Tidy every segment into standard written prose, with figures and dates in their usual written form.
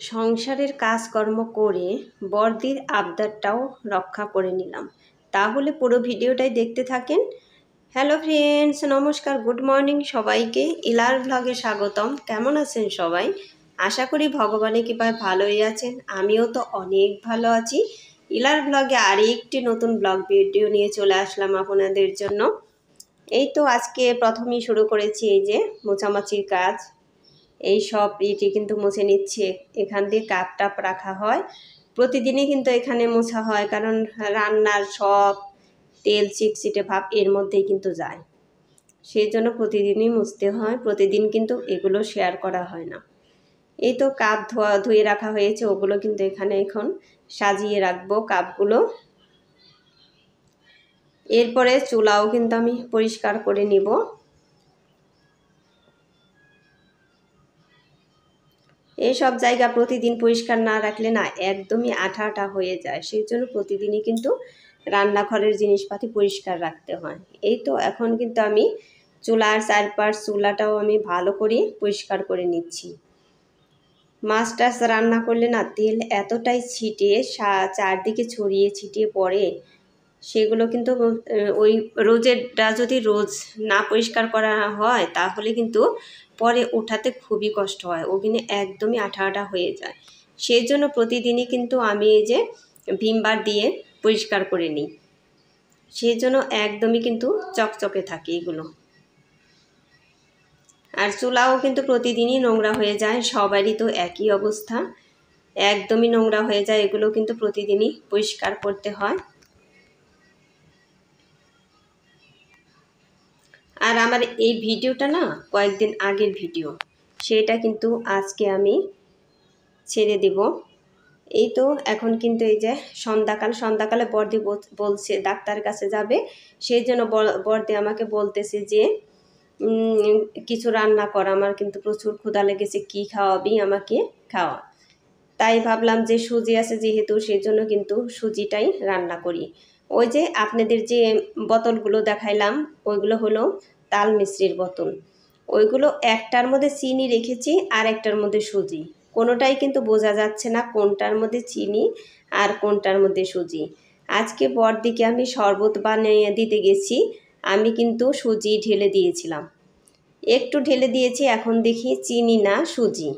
সংসারের কাজকর্ম করে বড়দির আবদারটাও রক্ষা করে নিলাম। তাহলে পুরো ভিডিওটাই দেখতে থাকেন। হ্যালো ফ্রেন্ডস, নমস্কার, গুড মর্নিং সবাইকে। ইলার ব্লগে স্বাগতম। কেমন আছেন সবাই? আশা করি ভগবানের কৃপায় ভালোই আছেন। আমিও তো অনেক ভালো আছি। ইলার ব্লগে আরেকটি নতুন ব্লগ ভিডিও নিয়ে চলে আসলাম আপনাদের জন্য। এই তো আজকে প্রথমেই শুরু করেছি এই যে মোছামাছির কাজ। এই সব ইটি কিন্তু মুছে নিচ্ছে। এখান দিয়ে কাপ টাপ রাখা হয়, প্রতিদিনই কিন্তু এখানে মোছা হয়, কারণ রান্নার সব তেল চিটচিটে ভাব এর মধ্যেই কিন্তু যায়। সেই জন্য প্রতিদিনই মুছতে হয়, প্রতিদিন কিন্তু এগুলো শেয়ার করা হয় না। এই তো কাপ ধুয়ে রাখা হয়েছে, ওগুলো কিন্তু এখানে এখন সাজিয়ে রাখবো কাপগুলো। এরপরে চুলাও কিন্তু আমি পরিষ্কার করে নিব। এইসব জায়গা প্রতিদিন পরিষ্কার না রাখলে না একদমই আঠা আঠা হয়ে যায়। সেই জন্য প্রতিদিনই কিন্তু রান্নাঘরের জিনিসপাতি পরিষ্কার রাখতে হয়। এই তো এখন কিন্তু আমি চুলার চারপাশ চুলাটাও আমি ভালো করে পরিষ্কার করে নিচ্ছি। মাছ টাছ রান্না করলে না তেল এতটাই ছিটে চারদিকে ছড়িয়ে ছিটিয়ে পড়ে, সেগুলো কিন্তু ওই রোজেরটা যদি রোজ না পরিষ্কার করা হয় তাহলে কিন্তু পরে ওঠাতে খুবই কষ্ট হয়, ওখানে একদমই আঠা আঠা হয়ে যায়। সেই জন্য প্রতিদিনই কিন্তু আমি এই যে ভিমবার দিয়ে পরিষ্কার করে নিই। সেই জন্য একদমই কিন্তু চকচকে থাকে এগুলো। আর চুলাও কিন্তু প্রতিদিনই নোংরা হয়ে যায়, সবারই তো একই অবস্থা, একদমই নোংরা হয়ে যায়। এগুলো কিন্তু প্রতিদিনই পরিষ্কার করতে হয়। আর আমার এই ভিডিওটা না কয়েকদিন আগের ভিডিও, সেটা কিন্তু আজকে আমি ছেড়ে দেব। এই তো এখন কিন্তু এই যে সন্ধ্যাকালে বর্দি বলছে ডাক্তার কাছে যাবে। সেই জন্য বর্দি আমাকে বলতেছে যে কিছু রান্না কর, আমার কিন্তু প্রচুর ক্ষুধা লেগেছে, কি খাওয়াবি আমাকে, খাওয়া। তাই ভাবলাম যে সুজি আছে যেহেতু, সেই জন্য কিন্তু সুজিটাই রান্না করি। ওই যে আপনাদের যে বোতলগুলো দেখাইলাম ওইগুলো হলো তাল মিশ্রির বোতল। ওইগুলো একটার মধ্যে চিনি রেখেছি আর একটার মধ্যে সুজি। কোনোটাই কিন্তু বোঝা যাচ্ছে না কোনটার মধ্যে চিনি আর কোনটার মধ্যে সুজি। আজকে বড়দিকে আমি শরবত বানিয়ে দিতে গেছি, আমি কিন্তু সুজি ঢেলে দিয়েছিলাম, একটু ঢেলে দিয়েছি, এখন দেখি চিনি না সুজি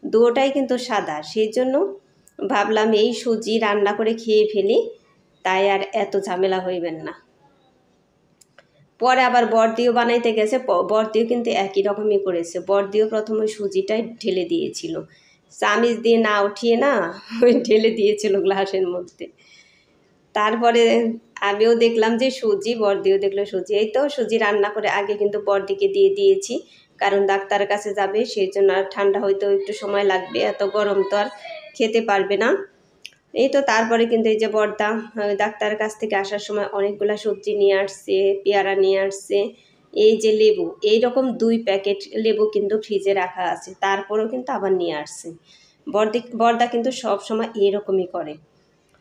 দুটোটাই কিন্তু সাদা। সেই জন্য ভাবলাম এই সুজি রান্না করে খেয়ে ফেলি, তাই আর এত ঝামেলা হইবেন না। পরে আবার বড়দিও বানাইতে গেছে, বড়দিও কিন্তু একই রকমই করেছে। বড়দিও প্রথমে সুজিটাই ঢেলে দিয়েছিল, চামিচ দিয়ে না উঠিয়ে না ওই ঢেলে দিয়েছিল গ্লাসের মধ্যে। তারপরে আমিও দেখলাম যে সুজি, বড়দিও দেখলো সুজি। এই তো সুজি রান্না করে আগে কিন্তু বড়দিকে দিয়ে দিয়েছি, কারণ ডাক্তারের কাছে যাবে, সেই জন্য আর ঠান্ডা হইতেও একটু সময় লাগবে, এত গরম তো আর খেতে পারবে না। এই তো তারপরে কিন্তু এই যে বড়দা ডাক্তারের কাছ থেকে আসার সময় অনেকগুলা সবজি নিয়ে আসছে, পেয়ারা নিয়ে আসছে, এই যে লেবু, এইরকম 2 প্যাকেট লেবু কিন্তু ফ্রিজে রাখা আছে, তারপরেও কিন্তু আবার নিয়ে আসছে। বড়দা কিন্তু সব সময় এরকমই করে,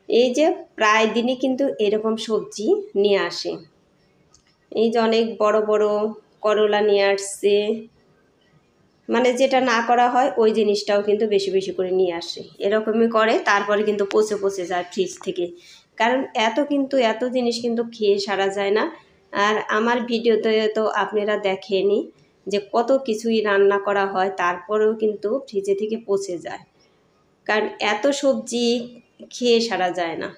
এই যে প্রায় দিনই কিন্তু এরকম সবজি নিয়ে আসে। এই যে অনেক বড় বড় করলা নিয়ে আসছে, মানে যেটা না করা হয় ওই জিনিসটাও কিন্তু বেশি বেশি করে নিয়ে আসে, এরকমই করে। তারপরে কিন্তু পচে পচে যায় ফ্রিজ থেকে, কারণ এত জিনিস কিন্তু খেয়ে সারা যায় না। আর আমার ভিডিওতে তো আপনারা দেখেনি যে কত কিছুই রান্না করা হয়, তারপরেও কিন্তু ফ্রিজে থেকে পচে যায়, কারণ এত সবজি খেয়ে সারা যায় না।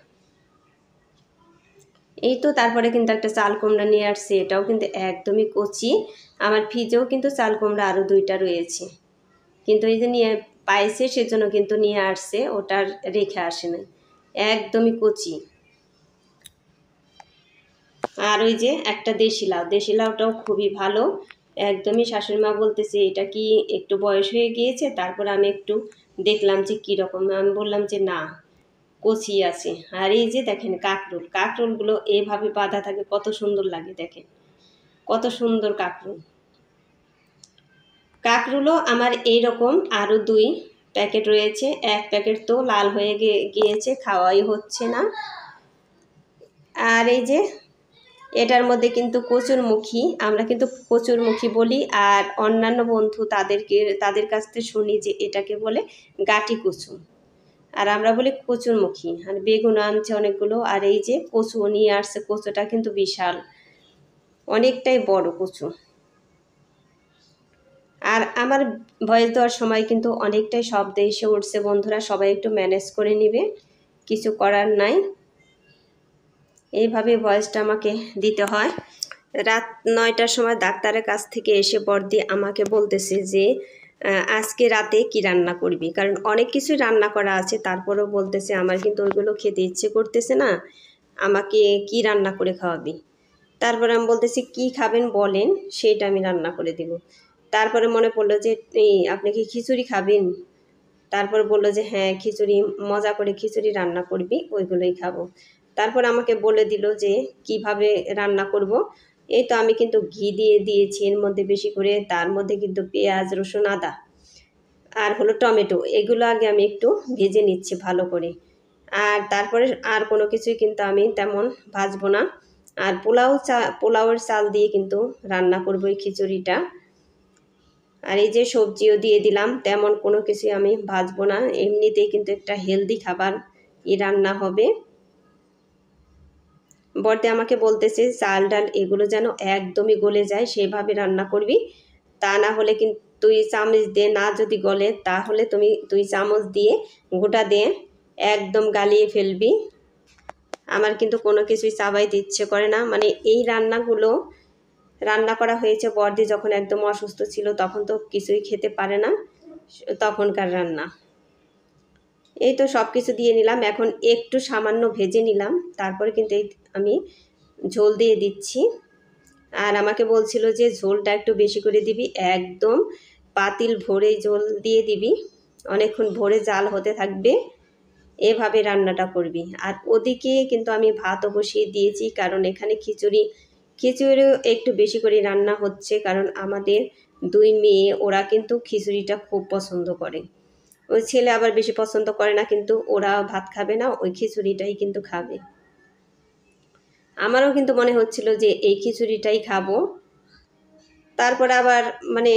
এই তো তারপরে কিন্তু একটা চাল কুমড়া নিয়ে আসছে, এটাও কিন্তু একদমই কচি। আমার ফ্রিজেও কিন্তু চাল কুমড়া আরও 2টা রয়েছে, কিন্তু এই যে নিয়ে পাইছে সেজন্য কিন্তু নিয়ে আসছে, ওটার রেখে আসে নাই, একদমই কচি। আর ওই যে একটা দেশি লাউটাও খুবই ভালো, একদমই শাশুড়ি মা বলতেছে এটা কি একটু বয়স হয়ে গিয়েছে। তারপর আমি একটু দেখলাম যে কীরকম, আমি বললাম যে না, কচি আছে। আর এই যে দেখেন কাঁকরোলগুলো এভাবে বাঁধা থাকে, কত সুন্দর লাগে, দেখেন কত সুন্দর কাঁকরোলও আমার এইরকম আরও 2 প্যাকেট রয়েছে। 1 প্যাকেট তো লাল হয়ে গিয়েছে, খাওয়াই হচ্ছে না। আর এই যে এটার মধ্যে কিন্তু কচুরমুখী, আমরা কিন্তু কচুরমুখী বলি, আর অন্যান্য বন্ধু তাদের কাছ থেকে শুনি যে এটাকে বলে গাটি কচু, আর আমরা বলি কচুরমুখী। আর বেগুন আনছে অনেকগুলো, আর এই যে কচু নিয়ে আসছে, কচুটা কিন্তু বিশাল, অনেকটাই বড় কচু। আর আমার ভয়েস দেওয়ার সময় কিন্তু অনেকটাই শব্দ এসে উঠছে বন্ধুরা, সবাই একটু ম্যানেজ করে নিবে, কিছু করার নাই, এইভাবে ভয়েসটা আমাকে দিতে হয়। রাত 9টার সময় ডাক্তারের কাছ থেকে এসে বর্দি আমাকে বলতেছে যে আজকে রাতে কি রান্না করবি, কারণ অনেক কিছু রান্না করা আছে, তারপরেও বলতেছে আমার কিন্তু ওইগুলো খেতে ইচ্ছে করতেছে না, আমাকে কি রান্না করে খাওয়াবি। তারপরে আমি বলতেছি কি খাবেন বলেন, সেইটা আমি রান্না করে দিব। তারপরে মনে পড়লো যে আপনি কি খিচুড়ি খাবেন, তারপর বললো যে হ্যাঁ খিচুড়ি, মজা করে খিচুড়ি রান্না করবি, ওইগুলোই খাবো। তারপর আমাকে বলে দিল যে কিভাবে রান্না করব। এই তো আমি কিন্তু ঘি দিয়ে দিয়েছি এর মধ্যে বেশি করে, তার মধ্যে কিন্তু পেঁয়াজ রসুন আদা আর হলো টমেটো, এগুলো আগে আমি একটু ভেজে নিচ্ছি ভালো করে। আর তারপরে আর কোনো কিছুই কিন্তু আমি তেমন ভাজবো না। আর পোলাওয়ের চাল দিয়ে কিন্তু রান্না করবো এই খিচুড়িটা। আর এই যে সবজিও দিয়ে দিলাম, তেমন কোনো কিছুই আমি ভাজবো না, এমনিতেই কিন্তু একটা হেলদি খাবার রান্না হবে। বড়দি আমাকে বলতেছে চাল ডাল এগুলো যেন একদমই গলে যায় সেভাবে রান্না করবি, তা না হলে কিন্তু তুই চামচ দিয়ে না যদি গলে তাহলে তুই চামচ দিয়ে গোটা দিয়ে একদম গালিয়ে ফেলবি। আমার কিন্তু কোনো কিছুই চাবাইতে ইচ্ছে করে না, মানে এই রান্নাগুলো রান্না করা হয়েছে বড়দি যখন একদম অসুস্থ ছিল, তখন তো কিছুই খেতে পারে না, তখনকার রান্না। এই তো সব কিছু দিয়ে নিলাম, এখন একটু সামান্য ভেজে নিলাম, তারপরে কিন্তু এই আমি ঝোল দিয়ে দিচ্ছি। আর আমাকে বলছিল যে ঝোলটা একটু বেশি করে দিবি, একদম পাতিল ভরে ঝোল দিয়ে দিবি, অনেকক্ষণ ভরে জাল হতে থাকবে, এভাবে রান্নাটা করবি। আর ওদিকে কিন্তু আমি ভাতও বসিয়ে দিয়েছি, কারণ এখানে খিচুড়িও একটু বেশি করে রান্না হচ্ছে, কারণ আমাদের 2 মেয়ে ওরা কিন্তু খিচুড়িটা খুব পছন্দ করে। ওই ছেলে আবার বেশি পছন্দ করে না, কিন্তু ওরা ভাত খাবে না, ওই খিচুড়িটাই কিন্তু খাবে। আমারও কিন্তু মনে হচ্ছিল যে এই খিচুড়িটাই খাবো, তারপরে আবার মানে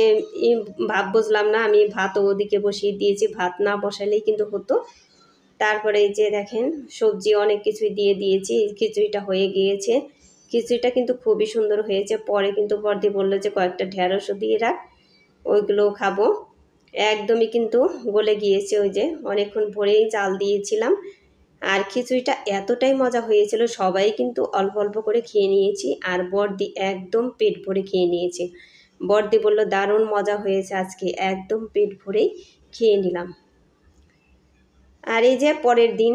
ভাব বুঝলাম না, আমি ভাতও ওদিকে বসিয়ে দিয়েছি, ভাত না বসালেই কিন্তু হতো। তারপরে এই যে দেখেন সবজি অনেক কিছুই দিয়ে দিয়েছি, খিচুড়িটা হয়ে গিয়েছে। খিচুড়িটা কিন্তু খুবই সুন্দর হয়েছে, পরে কিন্তু বর্দি বললো যে কয়েকটা ঢেঁড়সও দিয়ে রাখ, ওইগুলোও খাবো। একদমই কিন্তু গলে গিয়েছে, ওই যে অনেকক্ষণ ভরেই জাল দিয়েছিলাম। আর খিচুড়িটা এতটাই মজা হয়েছিল, সবাই কিন্তু অল্প অল্প করে খেয়ে নিয়েছি, আর বর্দি একদম পেট ভরে খেয়ে নিয়েছে। বর্দি বলল দারুণ মজা হয়েছে আজকে, একদম পেট ভরেই খেয়ে নিলাম। আর এই যে পরের দিন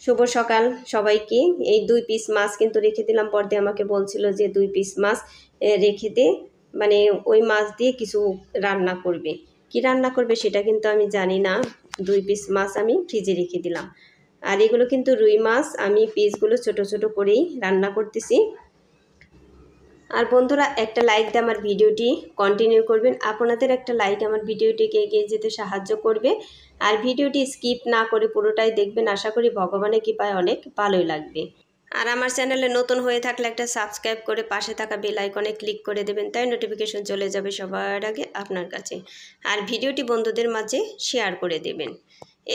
শুভ সকাল সবাইকে, এই 2 পিস মাছ কিন্তু রেখে দিলাম, বর্দি আমাকে বলছিল যে 2 পিস মাছ রেখে দে, মানে ওই মাছ দিয়ে কিছু রান্না করবে, কি রান্না করবে সেটা কিন্তু আমি জানি না। 2 পিস মাছ আমি ফ্রিজে রেখে দিলাম। আর এগুলো কিন্তু রুই মাছ, আমি পিসগুলো ছোট ছোট করেই রান্না করতেছি। আর বন্ধুরা একটা লাইক দিয়ে আমার ভিডিওটি কন্টিনিউ করবেন, আপনাদের একটা লাইক আমার ভিডিওটিকে এগিয়ে যেতে সাহায্য করবে। আর ভিডিওটি স্কিপ না করে পুরোটাই দেখবেন, আশা করি ভগবানের কৃপায় অনেক ভালোই লাগবে। আর আমার চ্যানেলে নতুন হয়ে থাকলে একটা সাবস্ক্রাইব করে পাশে থাকা বেল আইকনে ক্লিক করে দেবেন, তাই নোটিফিকেশন চলে যাবে সবার আগে আপনার কাছে। আর ভিডিওটি বন্ধুদের মাঝে শেয়ার করে দেবেন।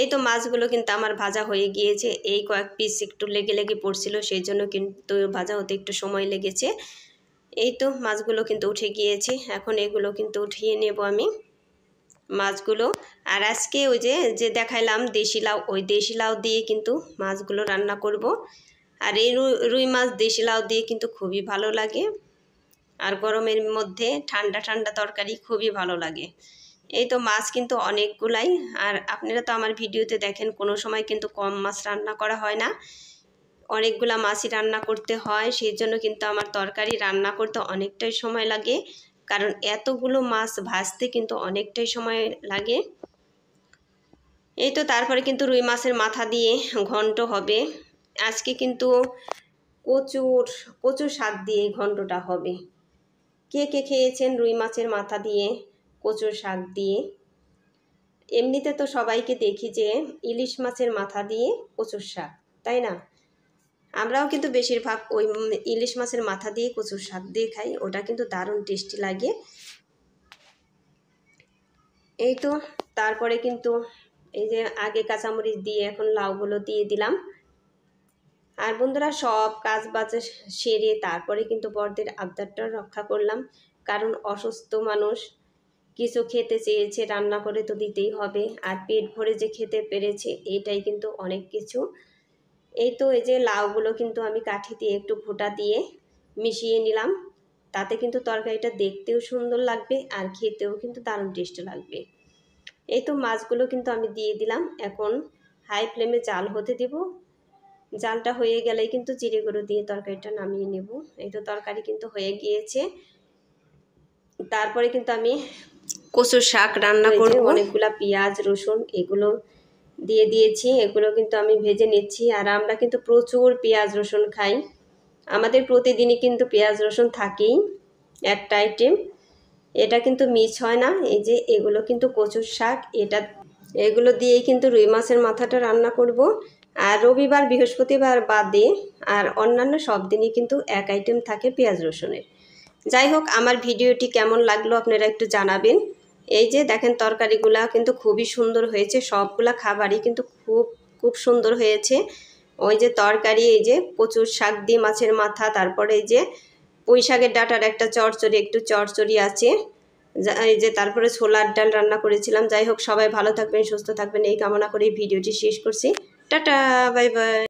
এই তো মাছগুলো কিন্তু আমার ভাজা হয়ে গিয়েছে, এই কয়েক পিস একটু লেগে লেগে পড়ছিল, সেই জন্য কিন্তু ভাজা হতে একটু সময় লেগেছে। এই তো মাছগুলো কিন্তু উঠে গিয়েছে, এখন এগুলো কিন্তু উঠিয়ে নেব আমি মাছগুলো। আর আজকে ওই যে দেখাইলাম দেশি লাউ, ওই দেশি লাউ দিয়ে কিন্তু মাছগুলো রান্না করব। আর এই রুই মাছ দেশি লাউ দিয়ে কিন্তু খুবই ভালো লাগে, আর গরমের মধ্যে ঠান্ডা ঠান্ডা তরকারি খুবই ভালো লাগে। এই তো মাছ কিন্তু অনেকগুলাই, আর আপনারা তো আমার ভিডিওতে দেখেন কোনো সময় কিন্তু কম মাছ রান্না করা হয় না, অনেকগুলা মাছই রান্না করতে হয়, সেই জন্য কিন্তু আমার তরকারি রান্না করতে অনেকটাই সময় লাগে, কারণ এতগুলো মাছ ভাজতে কিন্তু অনেকটাই সময় লাগে। এই তো তারপরে কিন্তু রুই মাছের মাথা দিয়ে ঘন্ট হবে, আজকে কিন্তু কচুর শাক দিয়ে ঘন্টটা হবে। কে কে খেয়েছেন রুই মাছের মাথা দিয়ে কচুর শাক দিয়ে? এমনিতে তো সবাইকে দেখি যে ইলিশ মাছের মাথা দিয়ে কচুর শাক, তাই না? আমরাও কিন্তু বেশিরভাগ ওই ইলিশ মাছের মাথা দিয়ে কচুর শাক দিয়ে খাই, ওটা কিন্তু দারুণ টেস্টি লাগে। এই তো তারপরে কিন্তু এই যে আগে কাঁচামরিচ দিয়ে এখন লাউগুলো দিয়ে দিলাম। আর বন্ধুরা সব কাজ বাজ সেরে তারপরে কিন্তু বড়দের আবদারটা রক্ষা করলাম, কারণ অসুস্থ মানুষ কিছু খেতে চেয়েছে, রান্না করে তো দিতেই হবে, আর পেট ভরে যে খেতে পেরেছে এটাই কিন্তু অনেক কিছু। এই তো এই যে লাউগুলো কিন্তু আমি কাঠি দিয়ে একটু ঘোটা দিয়ে মিশিয়ে নিলাম, তাতে কিন্তু তরকারিটা দেখতেও সুন্দর লাগবে আর খেতেও কিন্তু দারুণ টেস্টি লাগবে। এই তো মাছগুলো কিন্তু আমি দিয়ে দিলাম, এখন হাই ফ্লেমে জাল হতে দেব। জালটা হয়ে গেলেই কিন্তু জিরে গুঁড়ো দিয়ে তরকারিটা নামিয়ে নেব। এই তো তরকারি কিন্তু হয়ে গিয়েছে। তারপরে কিন্তু আমি কচুর শাক রান্না করব। অনেকগুলা পেঁয়াজ রসুন এগুলো দিয়ে দিয়েছি, এগুলো কিন্তু আমি ভেজে নিচ্ছি। আর আমরা কিন্তু প্রচুর পেঁয়াজ রসুন খাই, আমাদের প্রতিদিনই কিন্তু পেঁয়াজ রসুন থাকেই একটা আইটেম, এটা কিন্তু মিস হয় না। এই যে এগুলো কিন্তু কচুর শাক, এগুলো দিয়েই কিন্তু রুই মাছের মাথাটা রান্না করব। আর রবিবার বৃহস্পতিবার বাদে আর অন্যান্য সব দিনই কিন্তু এক আইটেম থাকে পেঁয়াজ রসুনের। যাই হোক, আমার ভিডিওটি কেমন লাগলো আপনারা একটু জানাবেন। এই যে দেখেন তরকারিগুলা কিন্তু খুবই সুন্দর হয়েছে, সবগুলা খাবারই কিন্তু খুব খুব সুন্দর হয়েছে। ওই যে তরকারি, এই যে কচুর শাক দিয়ে মাছের মাথা, তারপরে এই যে পুঁই শাকের ডাঁটার একটা চচ্চড়ি, একটু চচ্চড়ি আছে, এই যে তারপরে ছোলার ডাল রান্না করেছিলাম। যাই হোক, সবাই ভালো থাকবেন, সুস্থ থাকবেন এই কামনা করে ভিডিওটি শেষ করছি। Tata, bye bye.